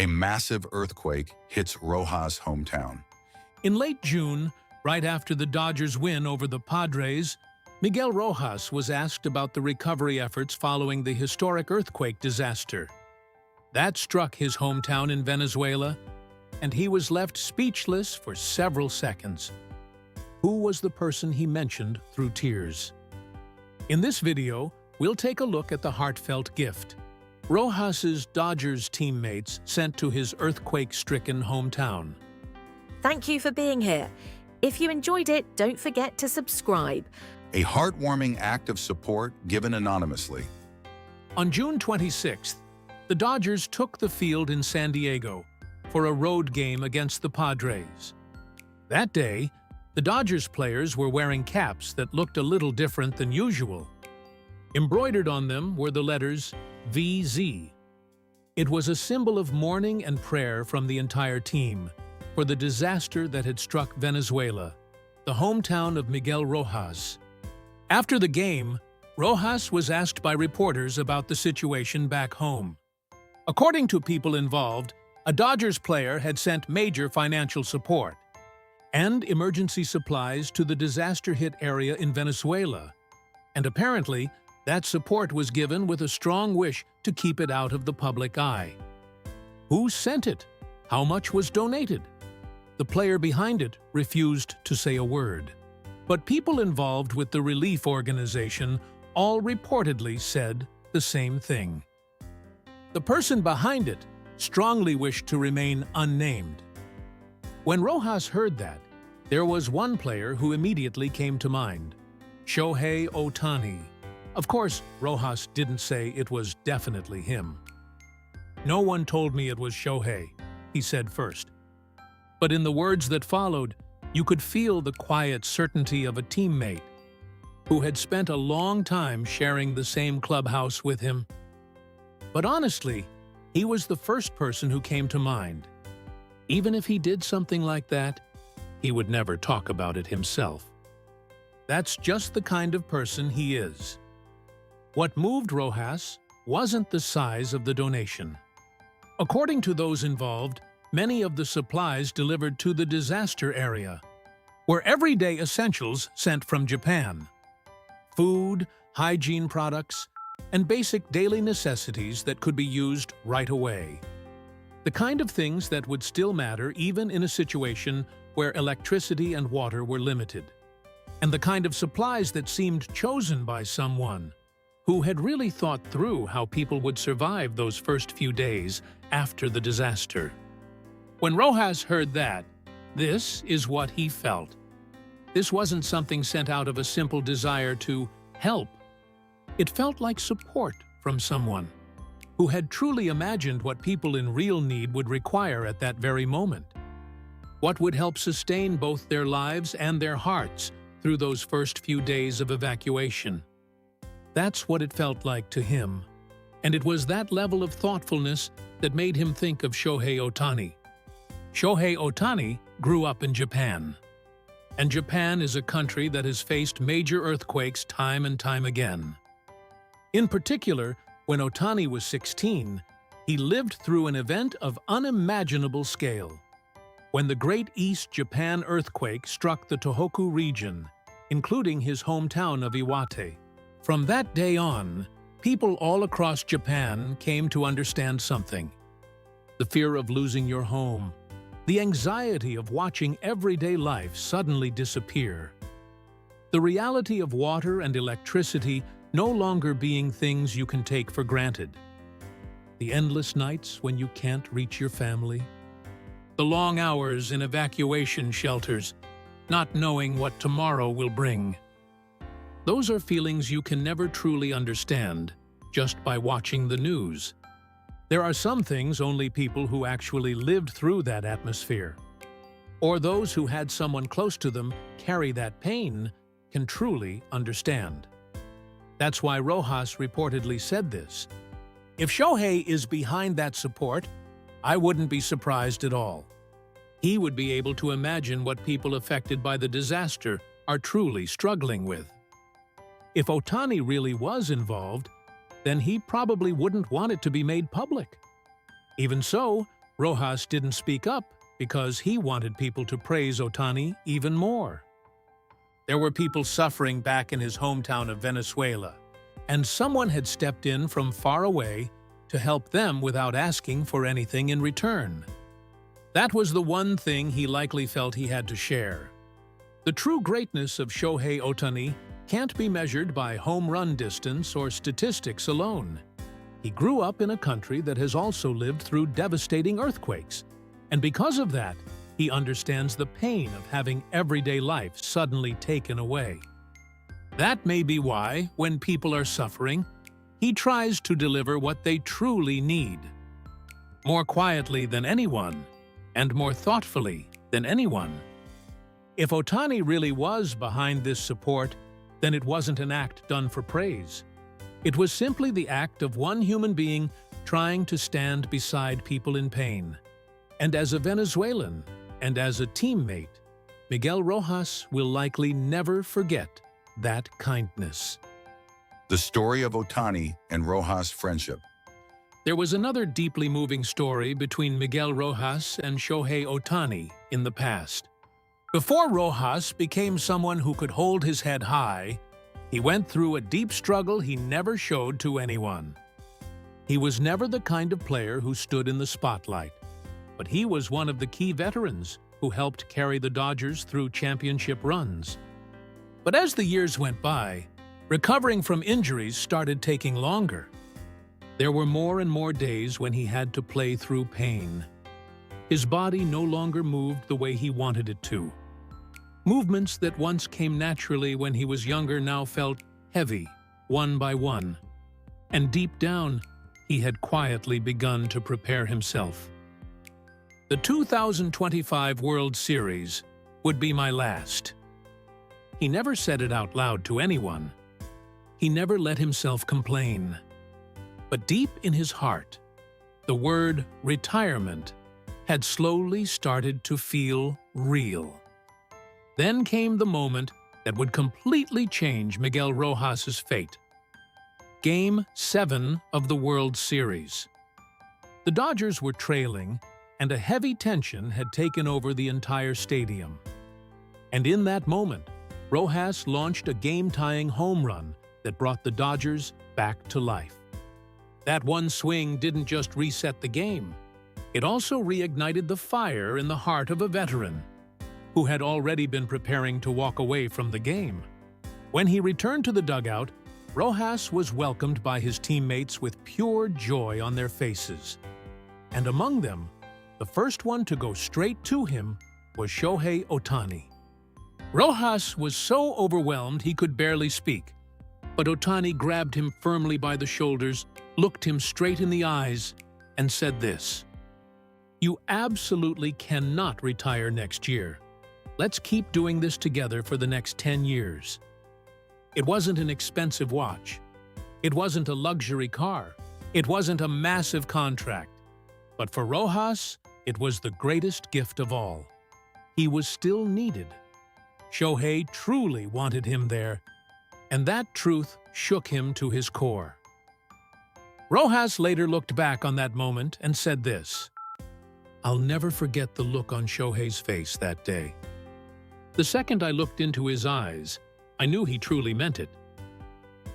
A massive earthquake hits Rojas' hometown. In late June, right after the Dodgers' win over the Padres, Miguel Rojas was asked about the recovery efforts following the historic earthquake disaster. That struck his hometown in Venezuela, and he was left speechless for several seconds. Who was the person he mentioned through tears? In this video, we'll take a look at the heartfelt gift Rojas's Dodgers teammates sent to his earthquake-stricken hometown. Thank you for being here. If you enjoyed it, don't forget to subscribe. A heartwarming act of support given anonymously. On June 26th, the Dodgers took the field in San Diego for a road game against the Padres. That day, the Dodgers players were wearing caps that looked a little different than usual. Embroidered on them were the letters VZ. It was a symbol of mourning and prayer from the entire team for the disaster that had struck Venezuela, the hometown of Miguel Rojas. After the game, Rojas was asked by reporters about the situation back home. According to people involved, a Dodgers player had sent major financial support and emergency supplies to the disaster-hit area in Venezuela, and apparently, that support was given with a strong wish to keep it out of the public eye. Who sent it? How much was donated? The player behind it refused to say a word. But people involved with the relief organization all reportedly said the same thing. The person behind it strongly wished to remain unnamed. When Rojas heard that, there was one player who immediately came to mind: Shohei Ohtani. Of course, Rojas didn't say it was definitely him. "No one told me it was Shohei," he said first. But in the words that followed, you could feel the quiet certainty of a teammate who had spent a long time sharing the same clubhouse with him. But honestly, he was the first person who came to mind. Even if he did something like that, he would never talk about it himself. That's just the kind of person he is. What moved Rojas wasn't the size of the donation. According to those involved, many of the supplies delivered to the disaster area were everyday essentials sent from Japan. Food, hygiene products, and basic daily necessities that could be used right away. The kind of things that would still matter even in a situation where electricity and water were limited. And the kind of supplies that seemed chosen by someone who had really thought through how people would survive those first few days after the disaster. When Rojas heard that, this is what he felt. This wasn't something sent out of a simple desire to help. It felt like support from someone who had truly imagined what people in real need would require at that very moment. What would help sustain both their lives and their hearts through those first few days of evacuation. That's what it felt like to him. And it was that level of thoughtfulness that made him think of Shohei Ohtani. Shohei Ohtani grew up in Japan. And Japan is a country that has faced major earthquakes time and time again. In particular, when Ohtani was 16, he lived through an event of unimaginable scale. When the Great East Japan earthquake struck the Tohoku region, including his hometown of Iwate. From that day on, people all across Japan came to understand something. The fear of losing your home, the anxiety of watching everyday life suddenly disappear, the reality of water and electricity no longer being things you can take for granted, the endless nights when you can't reach your family, the long hours in evacuation shelters, not knowing what tomorrow will bring. Those are feelings you can never truly understand just by watching the news. There are some things only people who actually lived through that atmosphere, or those who had someone close to them carry that pain, can truly understand. That's why Rojas reportedly said this. If Shohei is behind that support, I wouldn't be surprised at all. He would be able to imagine what people affected by the disaster are truly struggling with. If Ohtani really was involved, then he probably wouldn't want it to be made public. Even so, Rojas didn't speak up because he wanted people to praise Ohtani even more. There were people suffering back in his hometown of Venezuela, and someone had stepped in from far away to help them without asking for anything in return. That was the one thing he likely felt he had to share. The true greatness of Shohei Ohtani can't be measured by home run distance or statistics alone. He grew up in a country that has also lived through devastating earthquakes, and because of that, he understands the pain of having everyday life suddenly taken away. That may be why, when people are suffering, he tries to deliver what they truly need. More quietly than anyone, and more thoughtfully than anyone. If Ohtani really was behind this support, then it wasn't an act done for praise. It was simply the act of one human being trying to stand beside people in pain. And as a Venezuelan, and as a teammate, Miguel Rojas will likely never forget that kindness. The story of Ohtani and Rojas' friendship. There was another deeply moving story between Miguel Rojas and Shohei Ohtani in the past. Before Rojas became someone who could hold his head high, he went through a deep struggle he never showed to anyone. He was never the kind of player who stood in the spotlight, but he was one of the key veterans who helped carry the Dodgers through championship runs. But as the years went by, recovering from injuries started taking longer. There were more and more days when he had to play through pain. His body no longer moved the way he wanted it to. Movements that once came naturally when he was younger now felt heavy, one by one. And deep down, he had quietly begun to prepare himself. The 2025 World Series would be my last. He never said it out loud to anyone. He never let himself complain. But deep in his heart, the word retirement had slowly started to feel real. Then came the moment that would completely change Miguel Rojas' fate. Game 7 of the World Series. The Dodgers were trailing, and a heavy tension had taken over the entire stadium. And in that moment, Rojas launched a game-tying home run that brought the Dodgers back to life. That one swing didn't just reset the game. It also reignited the fire in the heart of a veteran who had already been preparing to walk away from the game. When he returned to the dugout, Rojas was welcomed by his teammates with pure joy on their faces. And among them, the first one to go straight to him was Shohei Ohtani. Rojas was so overwhelmed he could barely speak, but Ohtani grabbed him firmly by the shoulders, looked him straight in the eyes, and said this: "You absolutely cannot retire next year. Let's keep doing this together for the next 10 years. It wasn't an expensive watch. It wasn't a luxury car. It wasn't a massive contract. But for Rojas, it was the greatest gift of all. He was still needed. Shohei truly wanted him there, and that truth shook him to his core." Rojas later looked back on that moment and said this: "I'll never forget the look on Shohei's face that day. The second I looked into his eyes, I knew he truly meant it.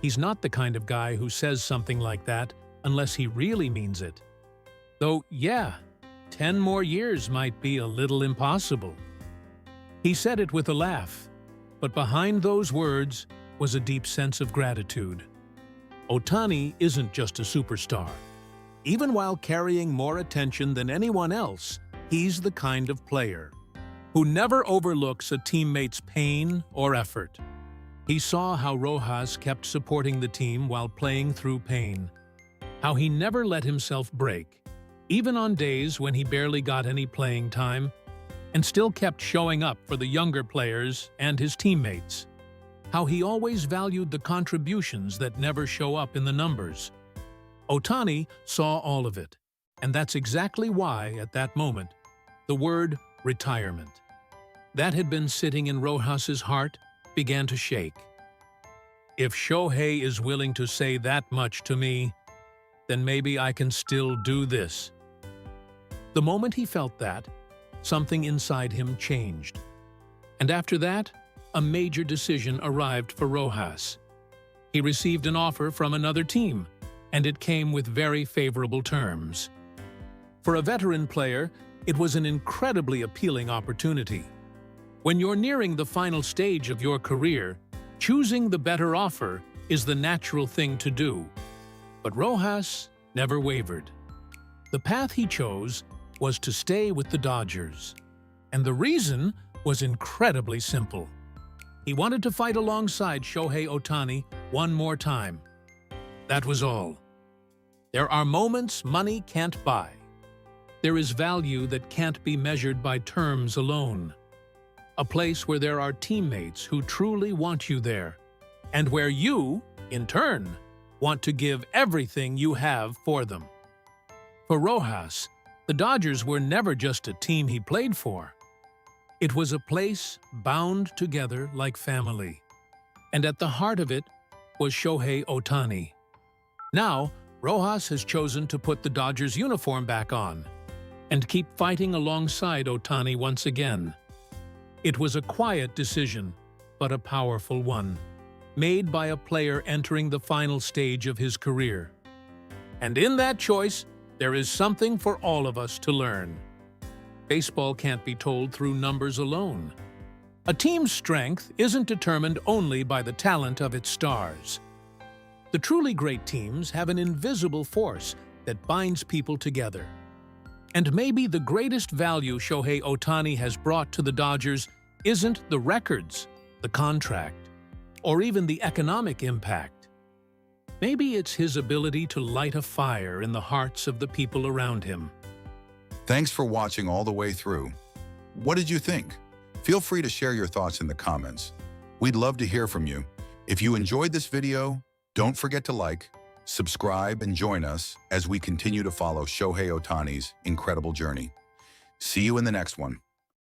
He's not the kind of guy who says something like that unless he really means it. Though, yeah, 10 more years might be a little impossible." He said it with a laugh, but behind those words was a deep sense of gratitude. Ohtani isn't just a superstar. Even while carrying more attention than anyone else, he's the kind of player who never overlooks a teammate's pain or effort. He saw how Rojas kept supporting the team while playing through pain, how he never let himself break, even on days when he barely got any playing time, and still kept showing up for the younger players and his teammates, how he always valued the contributions that never show up in the numbers. Ohtani saw all of it, and that's exactly why, at that moment, the word retirement that had been sitting in Rojas's heart began to shake. If Shohei is willing to say that much to me, then maybe I can still do this. The moment he felt that, something inside him changed. And after that, a major decision arrived for Rojas. He received an offer from another team, and it came with very favorable terms. For a veteran player, it was an incredibly appealing opportunity. When you're nearing the final stage of your career, choosing the better offer is the natural thing to do. But Rojas never wavered. The path he chose was to stay with the Dodgers. And the reason was incredibly simple. He wanted to fight alongside Shohei Ohtani one more time. That was all. There are moments money can't buy. There is value that can't be measured by terms alone. A place where there are teammates who truly want you there, and where you, in turn, want to give everything you have for them. For Rojas, the Dodgers were never just a team he played for. It was a place bound together like family. And at the heart of it was Shohei Ohtani. Now, Rojas has chosen to put the Dodgers uniform back on and keep fighting alongside Ohtani once again. It was a quiet decision, but a powerful one, made by a player entering the final stage of his career. And in that choice, there is something for all of us to learn. Baseball can't be told through numbers alone. A team's strength isn't determined only by the talent of its stars. The truly great teams have an invisible force that binds people together. And maybe the greatest value Shohei Ohtani has brought to the Dodgers isn't the records, the contract, or even the economic impact. Maybe it's his ability to light a fire in the hearts of the people around him. Thanks for watching all the way through. What did you think? Feel free to share your thoughts in the comments. We'd love to hear from you. If you enjoyed this video, don't forget to like, subscribe, and join us as we continue to follow Shohei Ohtani's incredible journey. See you in the next one.